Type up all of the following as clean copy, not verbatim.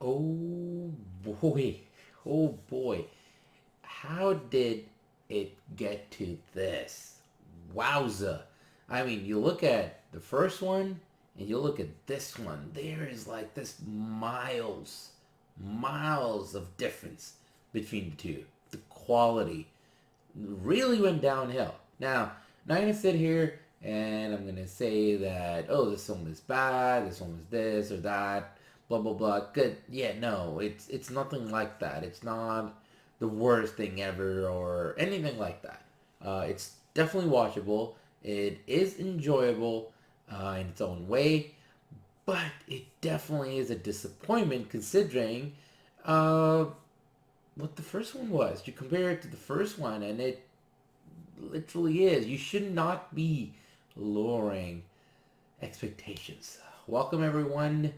Oh boy. Oh boy. How did it get to this? Wowza. I mean, you look at the first one and you look at this one. There is like this miles of difference between the two. The quality really went downhill. Now, not gonna sit here and I'm gonna say that, oh, this one was bad, this one was this or that, blah blah blah. Good. Yeah, no, it's nothing like that. It's not the worst thing ever or anything like that. It's definitely watchable. It is enjoyable in its own way, but it definitely is a disappointment considering uh, what the first one was. You compare it to the first one, and it literally is. You should not be lowering expectations. Welcome everyone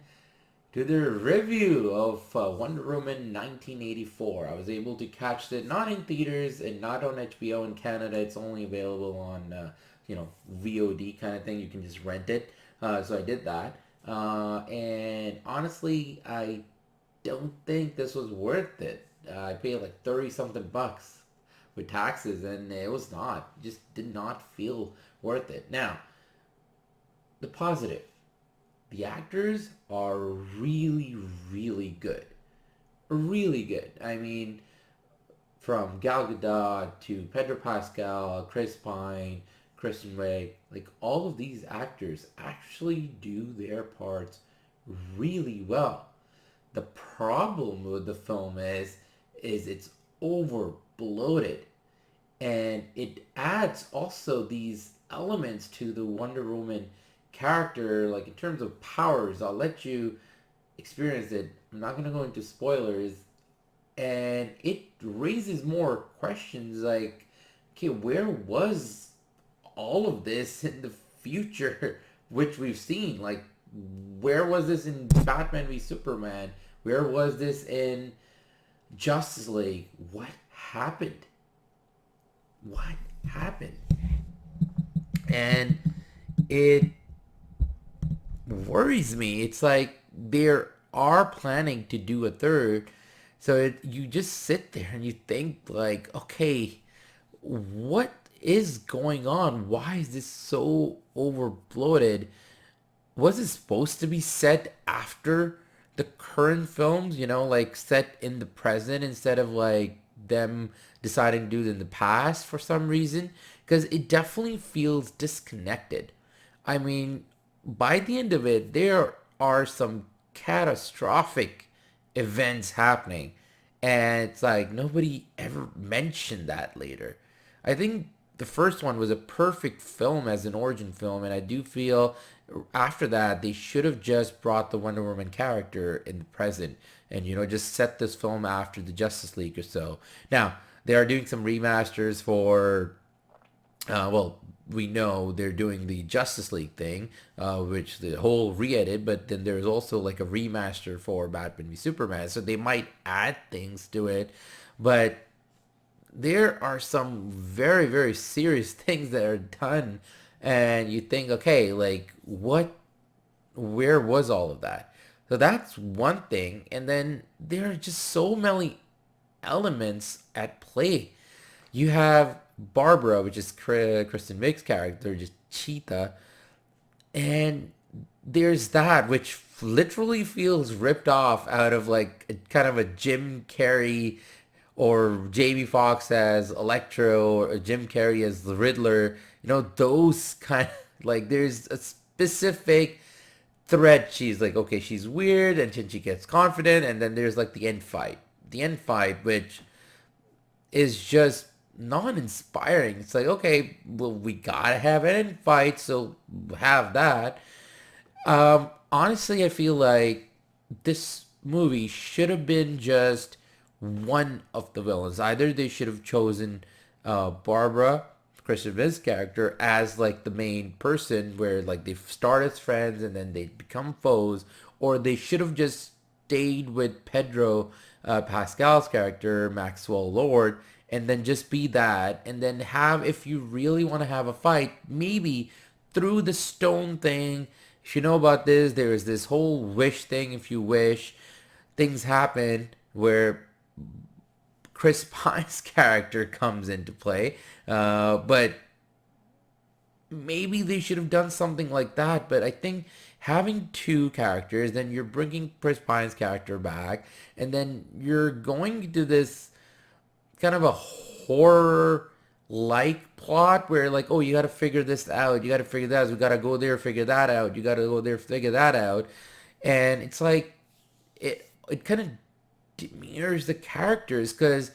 to the review of Wonder Woman 1984. I was able to catch it not in theaters and not on HBO in Canada. It's only available on VOD kind of thing. You can just rent it. So I did that. And honestly, I don't think this was worth it. I paid like 30 something bucks with taxes, and it was not. It just did not feel worth it. Now, the positive. The actors are really, really good. Really good. I mean, from Gal Gadot to Pedro Pascal, Chris Pine, Kristen Wiig, like all of these actors actually do their parts really well. The problem with the film is it's over bloated, and it adds also these elements to the Wonder Woman character, like in terms of powers. I'll let you experience it. I'm not gonna go into spoilers, and it raises more questions like, okay, where was all of this in the future, which we've seen? Like, where was this in Batman v Superman? Where was this in Justice League? What happened? What happened? And it worries me. It's like they are planning to do a third, so you just sit there and you think like, okay, what is going on? Why is this so overbloated? Was it supposed to be set after the current films? Like set in the present instead of like them deciding to do it in the past for some reason? Because it definitely feels disconnected. I mean, by the end of it, there are some catastrophic events happening. And it's like nobody ever mentioned that later. I think the first one was a perfect film as an origin film, and I do feel after that they should have just brought the Wonder Woman character in the present and just set this film after the Justice League or so. Now they are doing some remasters for well, we know they're doing the Justice League thing, which the whole re-edit, but then there's also like a remaster for Batman v Superman, so they might add things to it, but there are some very, very serious things that are done, and you think, okay, like where was all of that? So that's one thing, and then there are just so many elements at play. You have Barbara, which is Kristen Wiig's character, just Cheetah, and there's that which literally feels ripped off out of like a, kind of a Jim Carrey or Jamie Foxx as Electro or Jim Carrey as the Riddler. Those kind of like there's a specific thread. She's like, okay, she's weird, and then she gets confident, and then there's like the end fight. The end fight, which is just non-inspiring. It's like, okay, well, we gotta have an end fight, so have that. Honestly, I feel like this movie should have been just one of the villains. Either they should have chosen Barbara, Kristen Wiig's character, as like the main person, where like they start as friends and then they become foes, or they should have just stayed with Pedro Pascal's character, Maxwell Lord, and then just be that, and then have, if you really want to have a fight, maybe through the stone thing. If you know about this, there is this whole wish thing, if you wish, things happen where Chris Pine's character comes into play. But maybe they should have done something like that. But I think having two characters, then you're bringing Chris Pine's character back, and then you're going to this kind of a horror like plot where like, oh, you got to figure this out, you got to figure that out, we got to go there, figure that out, you got to go there, figure that out. And it's like it kind of demeans the characters because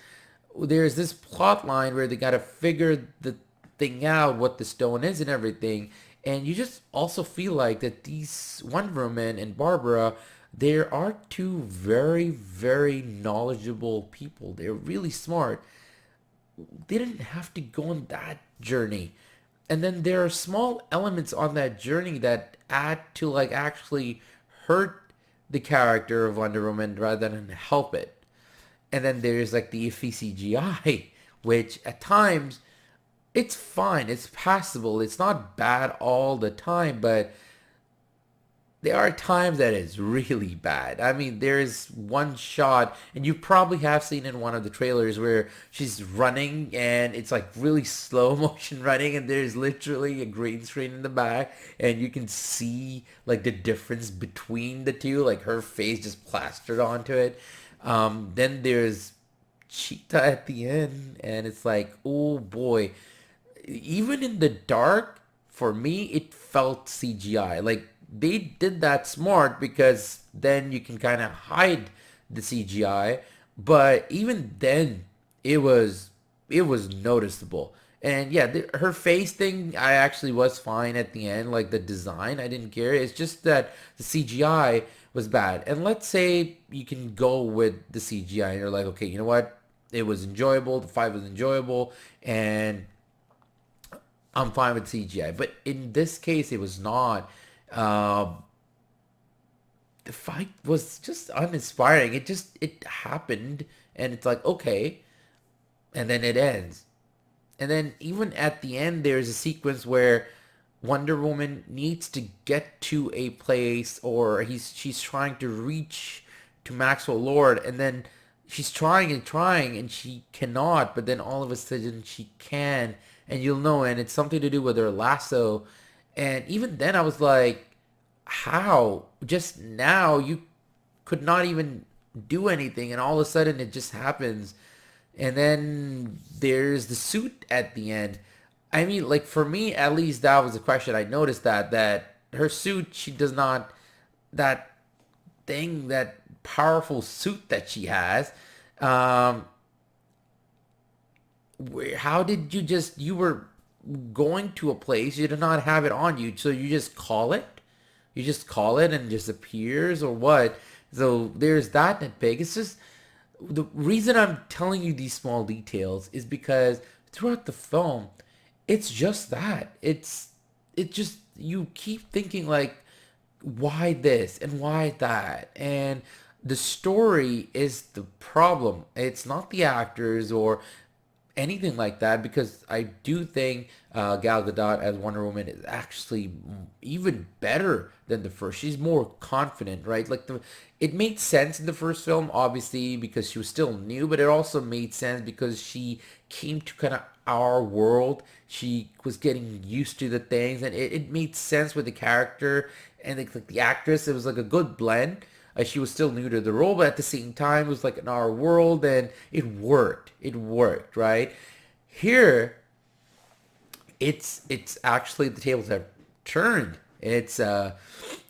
there's this plot line where they got to figure the thing out, what the stone is and everything. And you just also feel like that these Wonder Woman and Barbara, there are two very, very knowledgeable people. They're really smart. They didn't have to go on that journey. And then there are small elements on that journey that add to like actually hurt the character of Wonder Woman rather than help it. And then there's like the iffy CGI, which at times it's fine, it's passable, it's not bad all the time, but there are times that it's really bad. I mean, there's one shot, and you probably have seen in one of the trailers where she's running and it's like really slow motion running, and there's literally a green screen in the back, and you can see like the difference between the two, like her face just plastered onto it. Then there's Cheetah at the end, and it's like, oh boy, even in the dark, for me, it felt CGI. Like they did that smart because then you can kind of hide the CGI. But even then, it was it was noticeable. And yeah, her face thing, I actually was fine at the end. Like the design, I didn't care. It's just that the CGI was bad. And let's say you can go with the CGI and you're like, okay, you know what? It was enjoyable. The fight was enjoyable. And I'm fine with CGI, but in this case, it was not. Um, the fight was just uninspiring. It happened, and it's like okay, and then it ends. And then even at the end, there's a sequence where Wonder Woman needs to get to a place, or she's trying to reach to Maxwell Lord, and then she's trying and trying, and she cannot. But then all of a sudden, she can, and you'll know, and it's something to do with her lasso. And even then, I was like, how? Just now, you could not even do anything, and all of a sudden, it just happens. And then there's the suit at the end. I mean, like for me, at least that was a question. I noticed that her suit, she does not that thing, that powerful suit that she has. Um, how did you just you were going to a place, you did not have it on you, so you just call it? You just call it and it just appears or what? So there's that nitpick. It's just the reason I'm telling you these small details is because throughout the film, it's just that. It just you keep thinking like, why this and why that? And the story is the problem. It's not the actors or anything like that, because I do think Gal Gadot as Wonder Woman is actually even better than the first. She's more confident, right? Like it made sense in the first film, obviously, because she was still new, but it also made sense because she came to kind of our world. She was getting used to the things, and it made sense with the character and like the actress. It was like a good blend. She was still new to the role, but at the same time, it was like in our world, and it worked. It worked, right? Here, it's actually the tables have turned. It's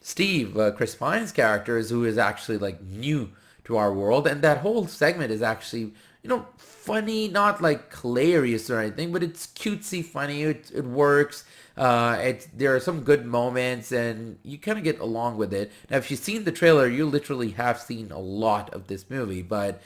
Steve, Chris Pine's character, is who is actually like new to our world, and that whole segment is actually funny, not like hilarious or anything, but it's cutesy funny. It works. There are some good moments, and you kind of get along with it. Now, if you've seen the trailer, you literally have seen a lot of this movie, but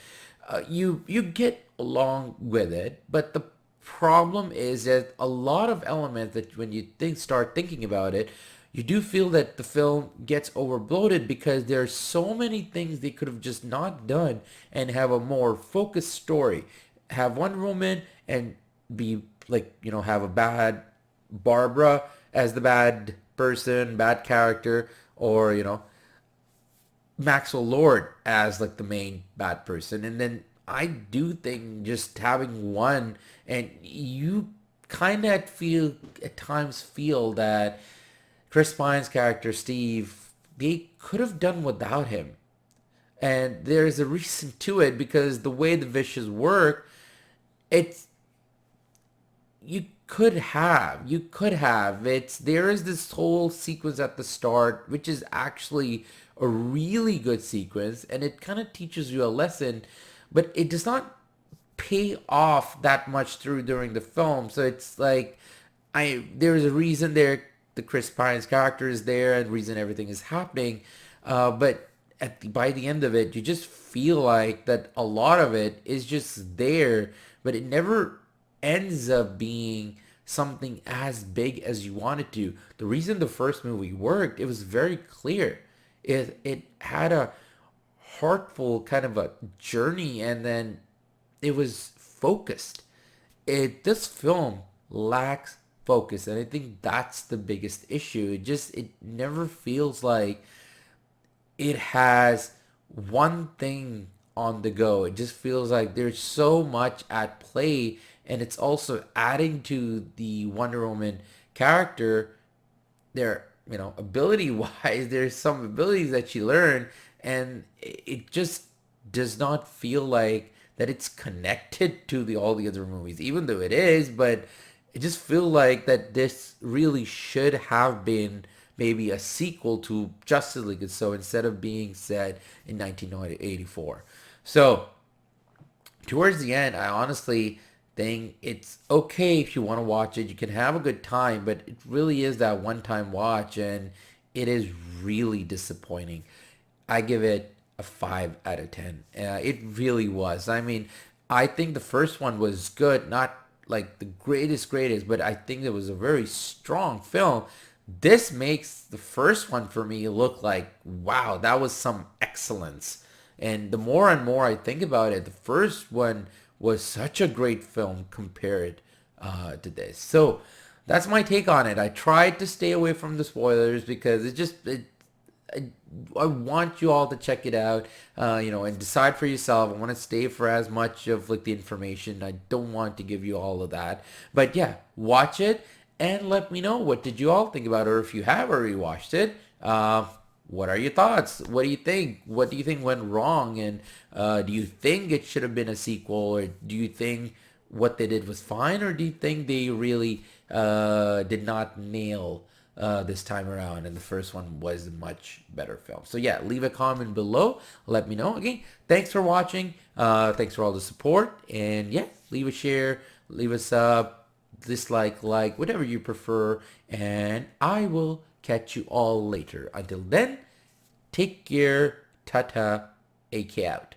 you get along with it. But the problem is that a lot of elements that when you start thinking about it, you do feel that the film gets overbloated because there are so many things they could have just not done and have a more focused story. Have Wonder Woman and be like, have a bad Barbara as the bad person, bad character, or Maxwell Lord as like the main bad person. And then I do think just having one, and you kind of feel at times feel that Chris Pine's character Steve, they could have done without him. And there's a reason to it, because the way the Vicious work, it's you could have it's there is this whole sequence at the start which is actually a really good sequence, and it kind of teaches you a lesson, but it does not pay off that much through during the film. So it's like, there's a reason there, the Chris Pine's character is there, and the reason everything is happening, but by the end of it, you just feel like that a lot of it is just there, but it never ends up being something as big as you wanted to. The reason the first movie worked, it was very clear. It had a heartful kind of a journey, and then it was focused. This film lacks focus, and I think that's the biggest issue. It never feels like it has one thing on the go. It just feels like there's so much at play, and it's also adding to the Wonder Woman character. Their, ability wise, there's some abilities that she learned, and it just does not feel like that it's connected to the all the other movies, even though it is. But it just feel like that this really should have been maybe a sequel to Justice League, so instead of being set in 1984. So towards the end, I honestly think it's okay if you want to watch it. You can have a good time, but it really is that one-time watch, and it is really disappointing. I give it a 5 out of 10. It really was. I mean, I think the first one was good, not like the greatest, but I think it was a very strong film. This makes the first one for me look like, wow, that was some excellence. And the more and more I think about it, the first one was such a great film compared to this. So that's my take on it. I tried to stay away from the spoilers because I want you all to check it out, and decide for yourself. I want to stay for as much of like the information. I don't want to give you all of that. But yeah, watch it and let me know what did you all think about it, or if you have already watched it. What are your thoughts? What do you think? What do you think went wrong? And do you think it should have been a sequel, or do you think what they did was fine, or do you think they really did not nail this time around, and the first one was a much better film? So yeah, leave a comment below. Let me know. Again, thanks for watching. Thanks for all the support. And yeah, leave a share, leave us a dislike, like, whatever you prefer. And I will catch you all later. Until then, take care. Tata. AK out.